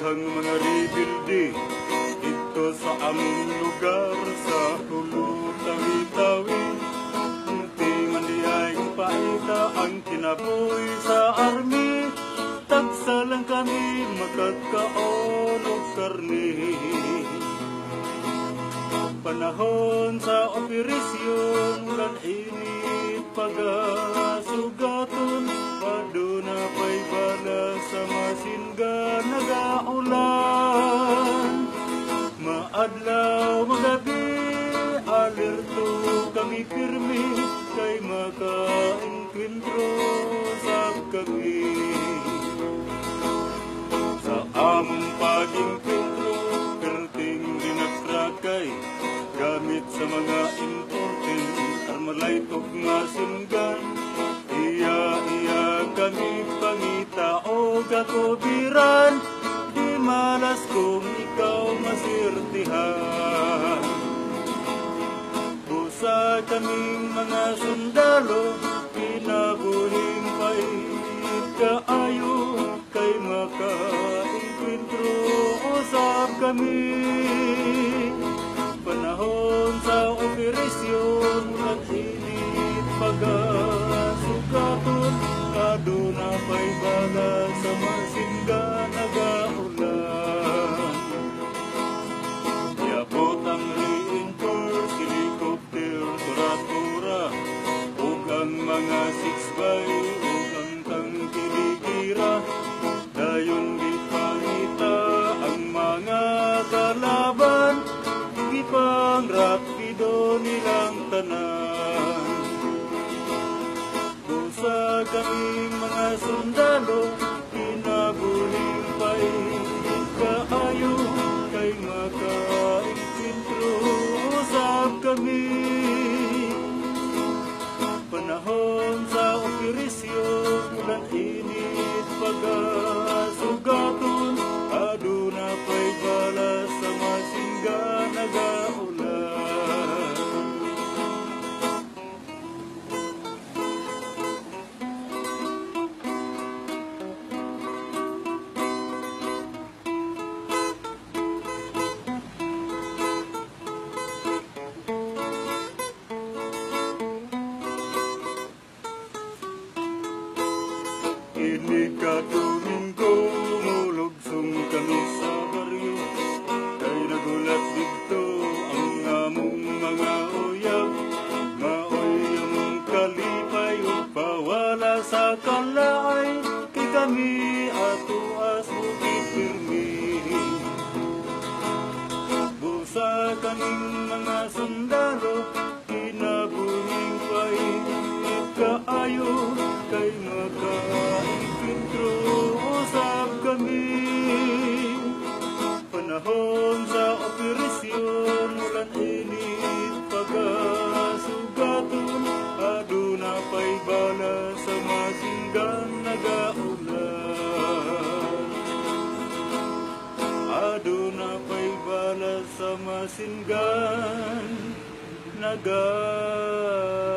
daghang mga rebelde dito sa among lugar sa hulo tawi-tawi. Munti man diay paita ang kinabuhi sa army, tagsa lang kami makagkaon og karne. Panahon sa operasyon, ulan init pagasugaton, paduna pa'y bala sa masingga nagaulan. Maadlaw magabi, alerto kami pirmi, kay maka-enkwentro sa kami. Sa among pag-enkwentro, perting dinagrakay, gamit sa mga important armalay tog masingan. Iya kami pangita o gatubiran, di malas kung ikaw masirtihan. Busa kaming mga sundalo, pinabuhing pait kaayo, kay maka-enkwentro usap kami. Panahon sa operasyon, ulan init pagasugaton, kaduna pa'y bala sa masingga nagaulan. Iabot ang reinforce, helicopter, tura-tura, ug ang mga 6x ug ang tangkiligira. Dayon gipangita ang mga kalaban, pang rapido nilang tanan. Busa kaming mga sundalo, pinabuling pait kaayo, kay maka-enkwentro usap kami. Panahon sa operasyon, ulan init pagasugaton, aduna pa'y bala sa masingga nagaulan. Ika-Domingo, mulugsong kami sa baryo, kay nagulat dito ang among mga uyab. Maoy among kalipay o pawala sa kalaay, kay kami atuas bukit pirmi. Busa kaming mga sundalo, kinabuhing pait kaayo, kay maka-enkwentro usap kami. Panahon sa operasyon, ulan init pagasugaton, aduna pa'y bala sa masinggan nagaulan. Aduna pa'y bala sa masinggan nagaulan.